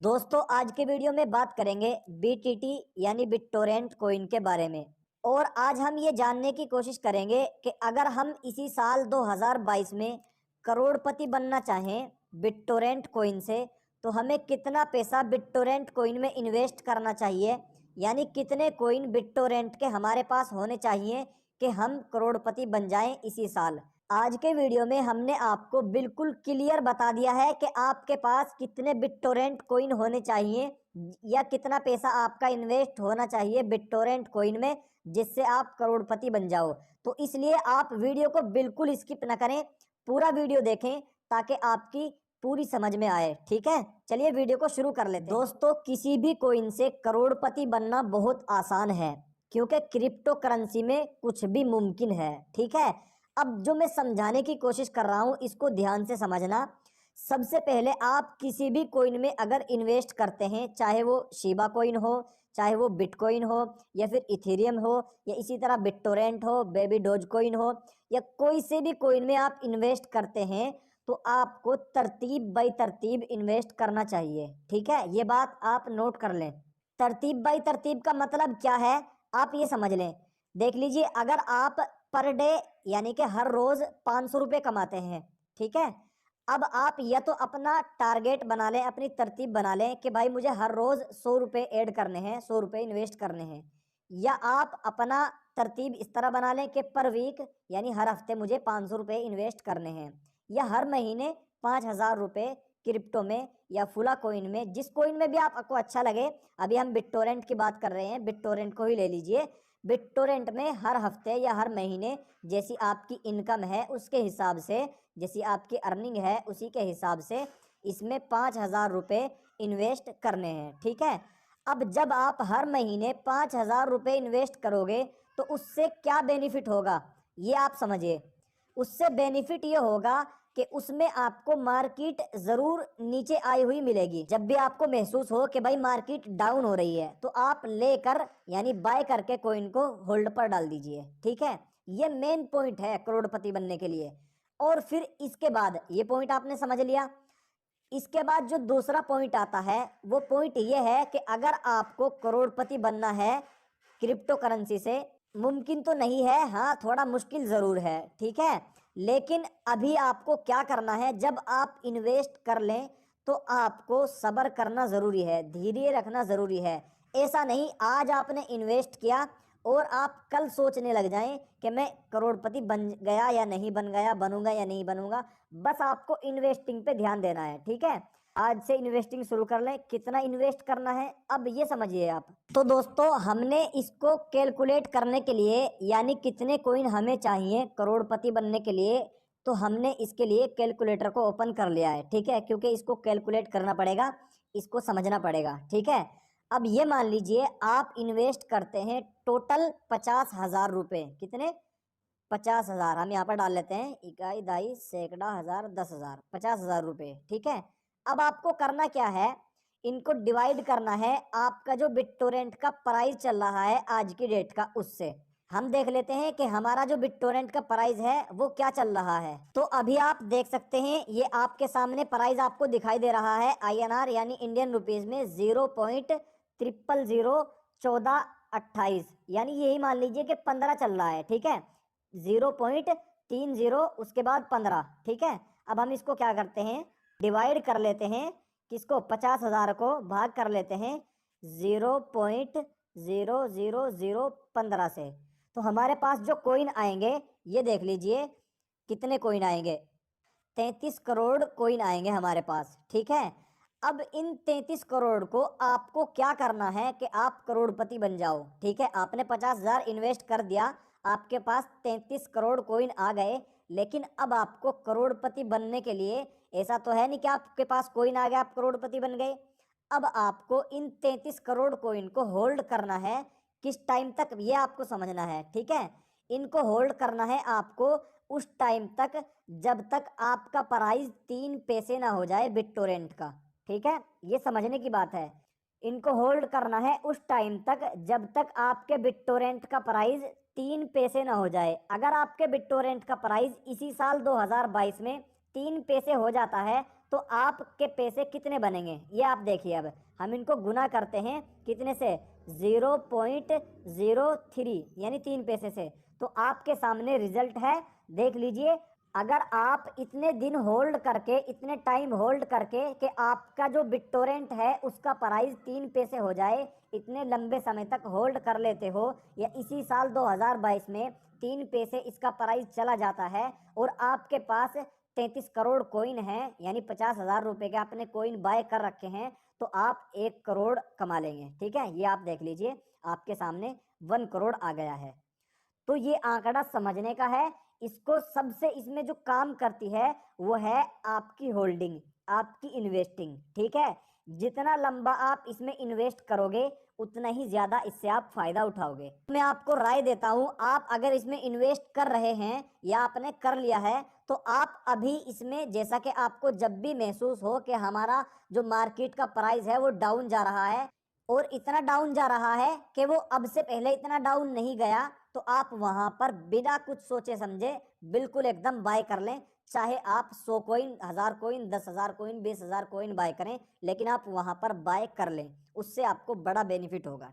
दोस्तों आज के वीडियो में बात करेंगे बीटीटी यानी बिटटोरेंट कॉइन के बारे में। और आज हम ये जानने की कोशिश करेंगे कि अगर हम इसी साल 2022 में करोड़पति बनना चाहें बिटटोरेंट कॉइन से तो हमें कितना पैसा बिटटोरेंट कॉइन में इन्वेस्ट करना चाहिए, यानी कितने कॉइन बिटटोरेंट के हमारे पास होने चाहिए कि हम करोड़पति बन जाएं इसी साल। आज के वीडियो में हमने आपको बिल्कुल क्लियर बता दिया है कि आपके पास कितने बिटटोरेंट कॉइन होने चाहिए या कितना पैसा आपका इन्वेस्ट होना चाहिए बिटटोरेंट कॉइन में जिससे आप करोड़पति बन जाओ। तो इसलिए आप वीडियो को बिल्कुल स्किप ना करें, पूरा वीडियो देखें ताकि आपकी पूरी समझ में आए। ठीक है, चलिए वीडियो को शुरू कर लेते हैं। दोस्तों किसी भी कॉइन से करोड़पति बनना बहुत आसान है क्योंकि क्रिप्टो करेंसी में कुछ भी मुमकिन है। ठीक है, अब जो मैं समझाने की कोशिश कर रहा हूं इसको ध्यान से समझना। सबसे पहले आप किसी भी कॉइन में अगर इन्वेस्ट करते हैं, चाहे वो शिबा कॉइन हो, चाहे वो बिटकॉइन हो, या फिर इथेरियम हो, या इसी तरह बिटटोरेंट हो, बेबी डोज कॉइन हो, या कोई से भी कॉइन में आप इन्वेस्ट करते हैं तो आपको तरतीब बाई तरतीब इन्वेस्ट करना चाहिए। ठीक है, ये बात आप नोट कर लें। तरतीब बाई तरतीब का मतलब क्या है आप ये समझ लें। देख लीजिए, अगर आप पर डे यानी कि हर रोज 500 रुपये कमाते हैं, ठीक है, अब आप या तो अपना टारगेट बना लें, अपनी तरतीब बना लें कि भाई मुझे हर रोज 100 रुपये ऐड करने हैं, 100 रुपये इन्वेस्ट करने हैं, या आप अपना तरतीब इस तरह बना लें कि पर वीक यानी हर हफ्ते मुझे 500 रुपये इन्वेस्ट करने हैं, या हर महीने 5,000 रुपये क्रिप्टो में या फुला कॉइन में, जिस कॉइन में भी आपको अच्छा लगे। अभी हम बिटटोरेंट की बात कर रहे हैं, बिटटोरेंट को ही ले लीजिए। बिटटोरेंट में हर हफ्ते या हर महीने जैसी आपकी इनकम है उसके हिसाब से, जैसी आपकी अर्निंग है उसी के हिसाब से इसमें 5,000 रुपये इन्वेस्ट करने हैं। ठीक है, अब जब आप हर महीने 5,000 रुपये इन्वेस्ट करोगे तो उससे क्या बेनिफिट होगा ये आप समझिए। उससे बेनिफिट ये होगा कि उसमें आपको मार्केट जरूर नीचे आई हुई मिलेगी। जब भी आपको महसूस हो कि भाई मार्केट डाउन हो रही है तो आप लेकर यानी बाय करके कॉइन को होल्ड पर डाल दीजिए। ठीक है, ये मेन पॉइंट है करोड़पति बनने के लिए। और फिर इसके बाद ये पॉइंट आपने समझ लिया, इसके बाद जो दूसरा पॉइंट आता है वो पॉइंट ये है कि अगर आपको करोड़पति बनना है क्रिप्टो करेंसी से, मुमकिन तो नहीं है, हाँ थोड़ा मुश्किल ज़रूर है। ठीक है, लेकिन अभी आपको क्या करना है, जब आप इन्वेस्ट कर लें तो आपको सब्र करना ज़रूरी है, धैर्य रखना ज़रूरी है। ऐसा नहीं आज आपने इन्वेस्ट किया और आप कल सोचने लग जाएं कि मैं करोड़पति बन गया या नहीं बन गया, बनूंगा या नहीं बनूंगा। बस आपको इन्वेस्टिंग पे ध्यान देना है। ठीक है, आज से इन्वेस्टिंग शुरू कर लें। कितना इन्वेस्ट करना है अब ये समझिए आप। तो दोस्तों हमने इसको कैलकुलेट करने के लिए यानी कितने कॉइन हमें चाहिए करोड़पति बनने के लिए, तो हमने इसके लिए कैलकुलेटर को ओपन कर लिया है। ठीक है, क्योंकि इसको कैलकुलेट करना पड़ेगा, इसको समझना पड़ेगा। ठीक है, अब ये मान लीजिए आप इन्वेस्ट करते हैं टोटल 50,000 रुपये। कितने? 50,000। हम यहाँ पर डाल लेते हैं, इकाई दाई सैकड़ा हजार 10,000, 50,000 रुपये। ठीक है, अब आपको करना क्या है, इनको डिवाइड करना है आपका जो बिटटोरेंट का प्राइस चल रहा है आज की डेट का उससे। हम देख लेते हैं कि हमारा जो बिटटोरेंट का प्राइस है वो क्या चल रहा है। तो अभी आप देख सकते हैं ये आपके सामने प्राइस आपको दिखाई दे रहा है INR यानी इंडियन रुपीज में 0.0001428, यानी यही मान लीजिए कि 15 चल रहा है। ठीक है, 0.30 उसके बाद 15। ठीक है, अब हम इसको क्या करते हैं, डिवाइड कर लेते हैं, किसको, 50,000 को भाग कर लेते हैं 0.00015 से। तो हमारे पास जो कॉइन आएंगे ये देख लीजिए कितने कॉइन आएंगे, 33 करोड़ कॉइन आएंगे हमारे पास। ठीक है, अब इन 33 करोड़ को आपको क्या करना है कि आप करोड़पति बन जाओ। ठीक है, आपने 50,000 इन्वेस्ट कर दिया, आपके पास 33 करोड़ कॉइन आ गए, लेकिन अब आपको करोड़पति बनने के लिए ऐसा तो है नहीं कि आपके पास कॉइन आ गया आप करोड़पति बन गए। अब आपको इन 33 करोड़ कॉइन को होल्ड करना है, किस टाइम तक ये आपको समझना है। ठीक है, इनको होल्ड करना है आपको उस टाइम तक जब तक आपका प्राइस 3 पैसे ना हो जाए बिटटोरेंट का। ठीक है, ये समझने की बात है। इनको होल्ड करना है उस टाइम तक जब तक आपके बिटटोरेंट का प्राइस 3 पैसे ना हो जाए। अगर आपके बिटटोरेंट का प्राइस इसी साल 2022 में 3 पैसे हो जाता है तो आपके पैसे कितने बनेंगे ये आप देखिए। अब हम इनको गुना करते हैं कितने से, 0.03 यानी 3 पैसे से। तो आपके सामने रिजल्ट है, देख लीजिए। अगर आप इतने दिन होल्ड करके, इतने टाइम होल्ड करके कि आपका जो बिटटोरेंट है उसका प्राइस 3 पैसे हो जाए, इतने लंबे समय तक होल्ड कर लेते हो, या इसी साल 2022 में 3 पैसे इसका प्राइस चला जाता है और आपके पास 33 करोड़ कॉइन है, यानी 50,000 रुपए के आपने कॉइन बाय कर रखे हैं, तो आप 1 करोड़ कमा लेंगे। ठीक है, ये आप देख लीजिए, आपके सामने 1 करोड़ आ गया है। तो ये आंकड़ा समझने का है। इसको सबसे इसमें जो काम करती है वो है आपकी होल्डिंग, आपकी इन्वेस्टिंग। ठीक है, जितना लंबा आप इसमें इन्वेस्ट करोगे उतना ही ज्यादा इससे आप फायदा उठाओगे। मैं आपको राय देता हूं, आप अगर इसमें इन्वेस्ट कर रहे हैं या आपने कर लिया है, तो आप अभी इसमें, जैसा कि आपको जब भी महसूस हो कि हमारा जो मार्केट का प्राइस है वो डाउन जा रहा है, और इतना डाउन जा रहा है कि वो अब से पहले इतना डाउन नहीं गया, तो आप वहां पर बिना कुछ सोचे समझे बिल्कुल एकदम बाय कर लें। चाहे आप 100 coin, 1000 coin, 10,000 coin, 20,000 coin buy करें, लेकिन आप वहां पर बाय कर लें, उससे आपको बड़ा बेनिफिट होगा।